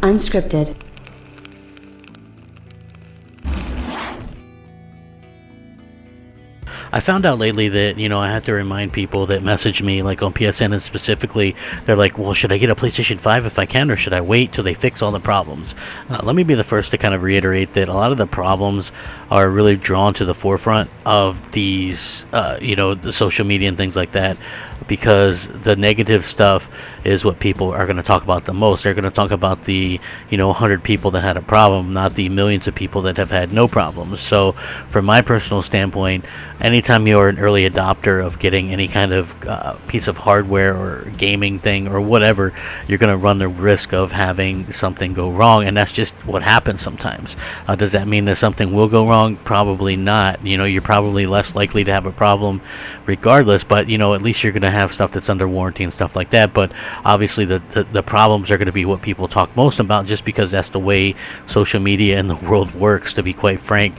Unscripted. I found out lately that, I have to remind people that message me, like on PSN and specifically, they're like, well, should I get a PlayStation 5 if I can, or should I wait till they fix all the problems? Let me be the first to kind of reiterate that a lot of the problems are really drawn to the forefront of these, the social media and things like that, because the negative stuff is what people are going to talk about the most. They're going to talk about the, 100 people that had a problem, not the millions of people that have had no problems. So from my personal standpoint, anytime you're an early adopter of getting any kind of piece of hardware or gaming thing or whatever, you're going to run the risk of having something go wrong, and that's just what happens sometimes. Does that mean that something will go wrong? Probably not. You're probably less likely to have a problem regardless, but at least you're going to have stuff that's under warranty and stuff like that. But obviously the problems are going to be what people talk most about, just because that's the way social media and the world works, to be quite frank.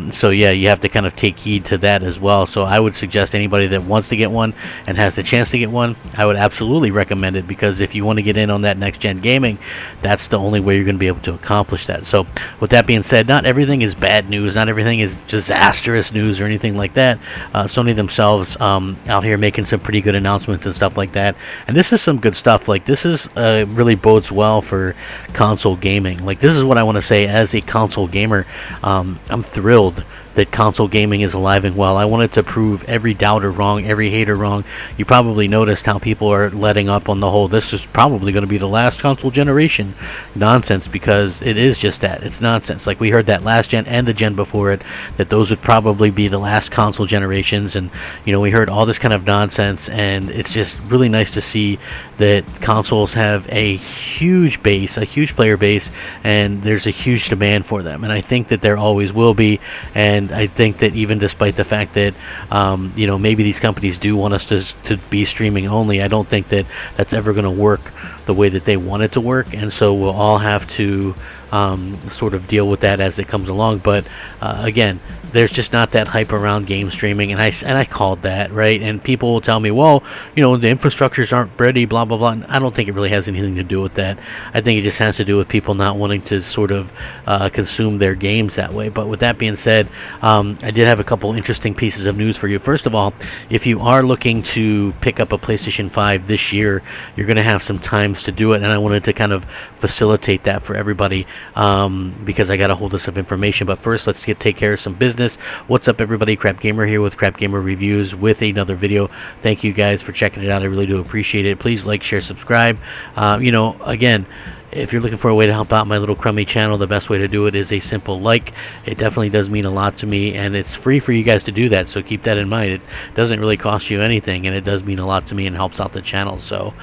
So yeah, you have to kind of take heed to that as well. So I would suggest anybody that wants to get one and has the chance to get one, I would absolutely recommend it, because if you want to get in on that next gen gaming, that's the only way you're going to be able to accomplish that. So with that being said, not everything is bad news, not everything is disastrous news or anything like that. Sony themselves out here making some pretty good announcements and stuff like that, and this is some good stuff. Like, this is really bodes well for console gaming. Like, this is what I want to say as a console gamer. I'm thrilled that console gaming is alive and well. I wanted to prove every doubter wrong, every hater wrong. You probably noticed how people are letting up on the whole, this is probably going to be the last console generation nonsense, because it is just that. It's nonsense. Like, we heard that last gen and the gen before it, that those would probably be the last console generations, and we heard all this kind of nonsense, and it's just really nice to see that consoles have a huge base, a huge player base, and there's a huge demand for them, and I think that there always will be. And I think that even despite the fact that maybe these companies do want us to be streaming only, I don't think that that's ever going to work the way that they want it to work, and so we'll all have to sort of deal with that as it comes along. But again, there's just not that hype around game streaming, and I called that, right? And people will tell me, well, the infrastructures aren't ready, blah blah blah. And I don't think it really has anything to do with that. I think it just has to do with people not wanting to sort of consume their games that way. But with that being said, I did have a couple interesting pieces of news for you. First of all, if you are looking to pick up a PlayStation 5 this year, you're going to have some times to do it, and I wanted to kind of facilitate that for everybody, because I got a hold of some information. But first, let's take care of some business. What's up, everybody? Crapgamer here with Crapgamer Reviews with another video. Thank you guys for checking it out. I really do appreciate it. Please like, share, subscribe. Again, if you're looking for a way to help out my little crummy channel, the best way to do it is a simple like. It definitely does mean a lot to me, and it's free for you guys to do that, so keep that in mind. It doesn't really cost you anything, and it does mean a lot to me and helps out the channel. So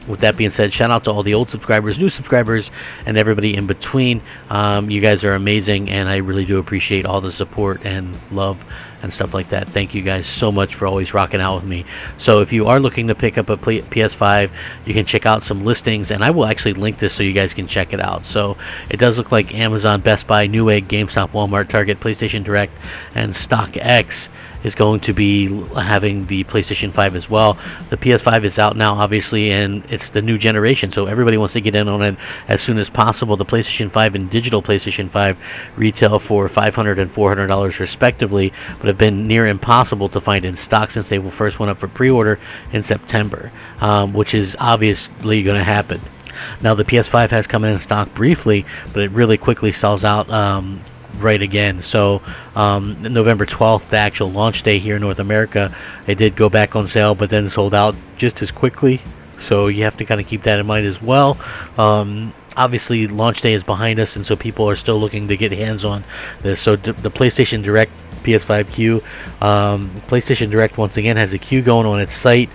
with that being said, shout out to all the old subscribers, new subscribers, and everybody in between. You guys are amazing, and I really do appreciate all the support and love and stuff like that. Thank you guys so much for always rocking out with me. So if you are looking to pick up a PS5, you can check out some listings, and I will actually link this so you guys can check it out. So it does look like Amazon, Best Buy, Newegg, GameStop, Walmart, Target, PlayStation Direct, and StockX is going to be having the PlayStation 5 as well. The PS5 is out now, obviously, and it's the new generation, so everybody wants to get in on it as soon as possible. The PlayStation 5 and digital PlayStation 5 retail for $500 and $400 respectively, but have been near impossible to find in stock since they first went up for pre-order in September, which is obviously going to happen. Now, the PS5 has come in stock briefly, but it really quickly sells out right again. So November 12th, the actual launch day here in North America, it did go back on sale, but then sold out just as quickly. So you have to kind of keep that in mind as well. Obviously, launch day is behind us, and so people are still looking to get hands on this. So the PlayStation Direct PS5 queue, PlayStation Direct once again has a queue going on its site,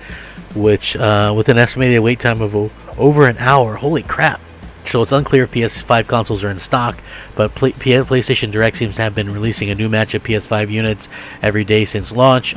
which with an estimated wait time of over an hour. Holy crap. So it's unclear if PS5 consoles are in stock, but PlayStation Direct seems to have been releasing a new batch of PS5 units every day since launch.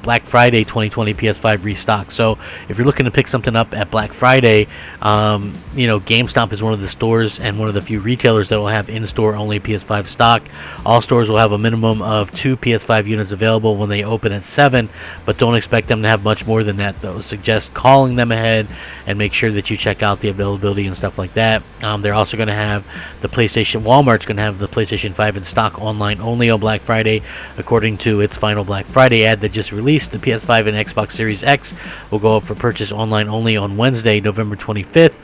Black Friday 2020 PS5 restock. So if you're looking to pick something up at Black Friday, GameStop is one of the stores and one of the few retailers that will have in-store only PS5 stock. All stores will have a minimum of 2 PS5 units available when they open at 7, but don't expect them to have much more than that, though. Suggest calling them ahead and make sure that you check out the availability and stuff like that. They're also going to have Walmart's going to have the PlayStation 5 in stock online only on Black Friday, according to its final Black Friday ad that just released. The PS5 and Xbox Series X will go up for purchase online only on Wednesday, November 25th.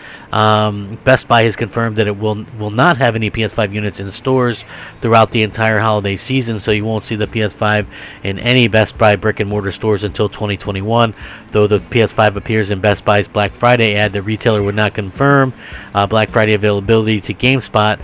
Best Buy has confirmed that it will not have any PS5 units in stores throughout the entire holiday season, so you won't see the PS5 in any Best Buy brick and mortar stores until 2021. Though the PS5 appears in Best Buy's Black Friday ad, the retailer would not confirm Black Friday availability to GameSpot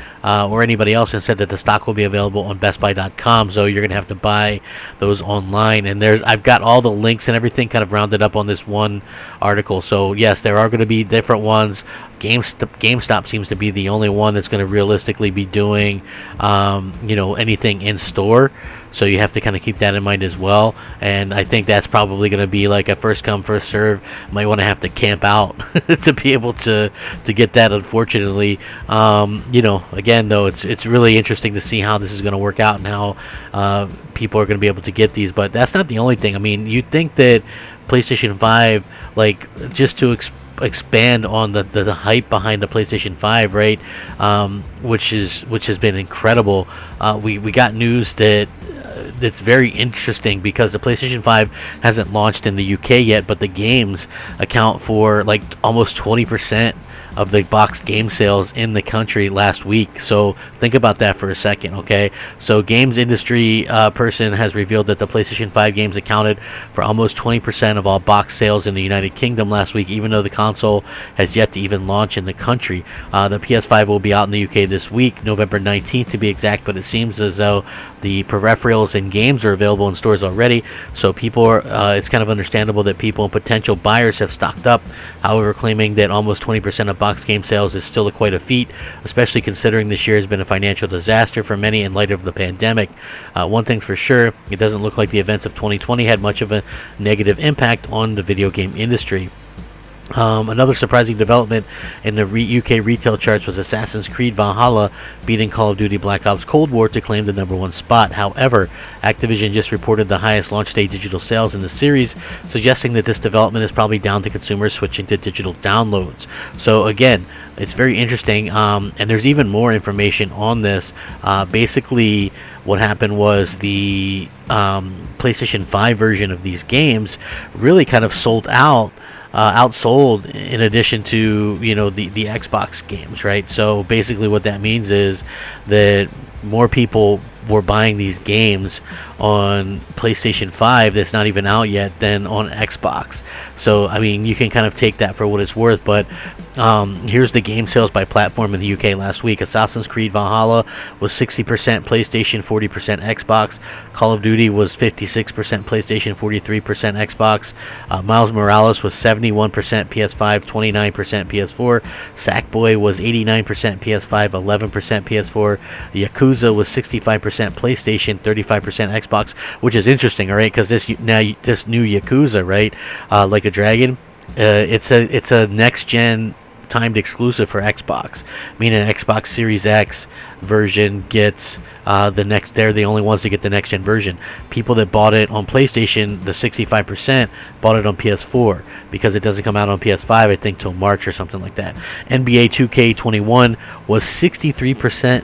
or anybody else, and said that the stock will be available on BestBuy.com. So you're gonna have to buy those online. And I've got all the links and everything kind of rounded up on this one article. So yes, there are going to be different ones. GameStop seems to be the only one that's going to realistically be doing, anything in store. So you have to kind of keep that in mind as well. And I think that's probably going to be like a first come, first serve. Might want to have to camp out to be able to get that, unfortunately. Again, though, it's really interesting to see how this is going to work out and how people are going to be able to get these. But that's not the only thing. I mean, you'd think that PlayStation 5, like, just to expand on the hype behind the PlayStation 5, right? Which has been incredible. We got news that's very interesting, because the PlayStation 5 hasn't launched in the UK yet, but the games account for like almost 20% of the boxed game sales in the country last week. So think about that for a second, okay? So games industry person has revealed that the PlayStation 5 games accounted for almost 20% of all box sales in the United Kingdom last week, even though the console has yet to even launch in the country. The PS5 will be out in the UK this week, November 19th to be exact, but it seems as though the peripherals and games are available in stores already. So it's kind of understandable that people and potential buyers have stocked up. However, claiming that almost 20% of box game sales is still quite a feat, especially considering this year has been a financial disaster for many in light of the pandemic. One thing's for sure, it doesn't look like the events of 2020 had much of a negative impact on the video game industry. Another surprising development in the UK retail charts was Assassin's Creed Valhalla beating Call of Duty Black Ops Cold War to claim the #1 spot. However, Activision just reported the highest launch day digital sales in the series, suggesting that this development is probably down to consumers switching to digital downloads. So again, it's very interesting, and there's even more information on this. Basically, what happened was the PlayStation 5 version of these games really kind of outsold in addition to the Xbox games, right? So basically what that means is that more people were buying these games on PlayStation 5 that's not even out yet than on Xbox. So I mean, you can kind of take that for what it's worth, but here's the game sales by platform in the UK last week. Assassin's Creed Valhalla was 60% PlayStation, 40% Xbox. Call of Duty was 56% PlayStation, 43% Xbox. Miles Morales was 71% PS5, 29% PS4. Sackboy was 89% PS5, 11% PS4. Yakuza was 65% PlayStation, 35% Xbox, which is interesting, all right? Because this new Yakuza, right, Like a Dragon, it's a next gen timed exclusive for Xbox, meaning Xbox Series X version gets they're the only ones to get the next gen version. People that bought it on PlayStation, the 65%, bought it on PS4 because it doesn't come out on PS5, I think, till March or something like that. NBA 2K21 was 63%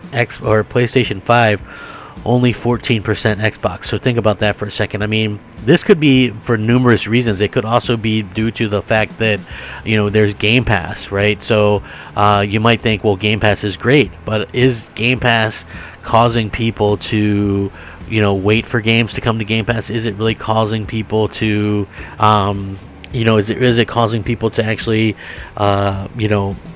PlayStation 5, only 14% Xbox. So think about that for a second. I mean, this could be for numerous reasons. It could also be due to the fact that, there's Game Pass, right? So you might think, well, Game Pass is great, but is Game Pass causing people to, wait for games to come to Game Pass? Is it really causing people to, is it causing people to actually,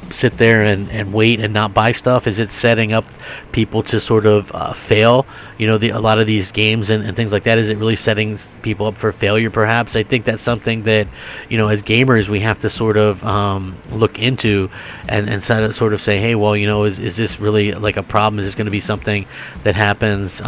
sit there and wait and not buy stuff? Is it setting up people to sort of fail? A lot of these games and things like that, is it really setting people up for failure, perhaps? I think that's something that, as gamers, we have to sort of look into and sort of say, hey, well, is this really like a problem? Is this going to be something that happens,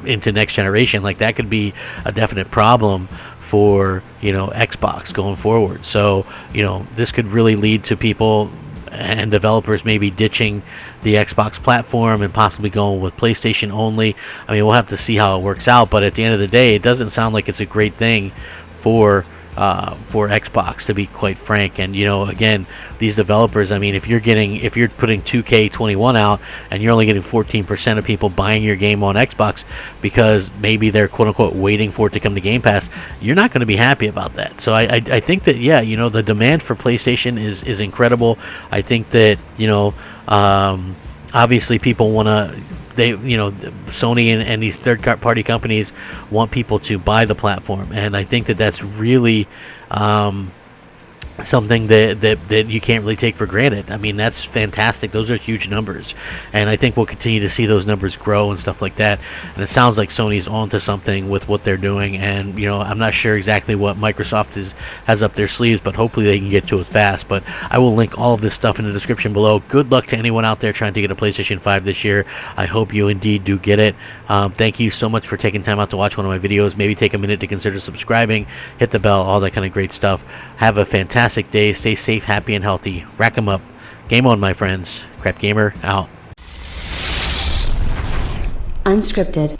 into next generation? Like, that could be a definite problem for Xbox going forward. So this could really lead to people and developers maybe ditching the Xbox platform and possibly going with PlayStation only. I mean, we'll have to see how it works out, but at the end of the day, it doesn't sound like it's a great thing for for Xbox, to be quite frank. And again, these developers, I mean, if you're putting 2K21 out and you're only getting 14% of people buying your game on Xbox because maybe they're quote unquote waiting for it to come to Game Pass, you're not going to be happy about that. So I think that the demand for PlayStation is incredible. I think that obviously people want to. Sony and these third-party companies want people to buy the platform, and I think that that's really something that you can't really take for granted. I mean, that's fantastic. Those are huge numbers, and I think we'll continue to see those numbers grow and stuff like that. And it sounds like Sony's onto something with what they're doing, and I'm not sure exactly what Microsoft has up their sleeves, but hopefully they can get to it fast. But I will link all of this stuff in the description below. Good luck to anyone out there trying to get a PlayStation 5 this year. I hope you indeed do get it. Thank you so much for taking time out to watch one of my videos. Maybe take a minute to consider subscribing, hit the bell, all that kind of great stuff. Have a fantastic day. Stay safe, happy, and healthy. Rack 'em up. Game on, my friends. Crapgamer out. Unscripted.